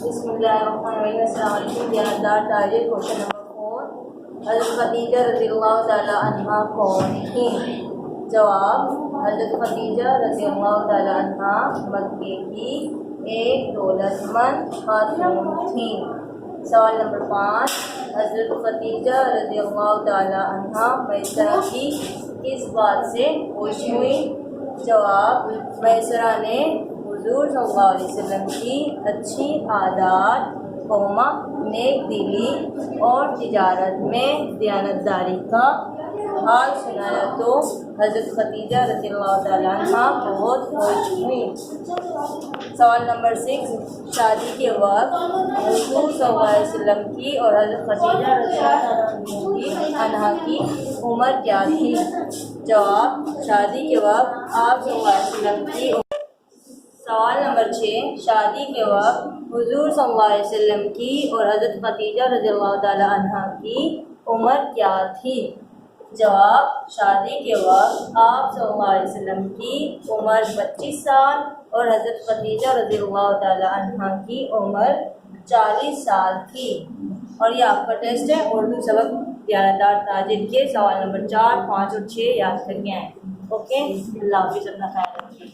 بسم اللہ الرحمن الرحیم۔ السلام علیکم دیانتدار تاجر۔ کوشچن نمبر 4، حضرت خدیجہ رضی اللہ تعالی عنہ کون تھیں؟ جواب، حضرت خدیجہ رضی اللہ تعالی عنہ مکے کی ایک دولت مند خاتون تھیں۔ سوال نمبر 5، حضرت خدیجہ رضی اللہ تعالی عنہ میسرہ کی کس بات سے خوش ہوئی؟ جواب، میسرہ نے حضور صلی اللہ علیہ وسلم کی اچھی عادات، نیک دلی اور تجارت میں دیانتداری کا حال سنایا تو حضرت خدیجہ رضی اللہ تعالیٰ عنہ بہت خوش ہوئی۔ سوال نمبر 6، شادی کے وقت حضور صلی اللہ علیہ وسلم کی اور حضرت خدیجہ رضی اللہ عنہ کی عمر کیا تھی؟ جواب، شادی کے وقت آپ صلی اللہ علیہ وسلم کی عمر۔ سوال نمبر 6، شادی کے وقت حضور صلی اللہ علیہ وسلم کی اور حضرت خدیجہ رضی اللہ تعالی عنہ کی عمر کیا تھی؟ جواب، شادی کے وقت آپ صلی اللہ علیہ وسلم کی عمر 25 سال اور حضرت خدیجہ رضی اللہ تعالی عنہ کی عمر 40 سال تھی۔ اور یہ آپ کا ٹیسٹ ہے اردو سبق دیانتدار تاجر کے سوال نمبر 4، 5 اور 6 یاد کر کے آئیں۔ اوکے، اللہ حافظ، اپنا خیال رکھیے۔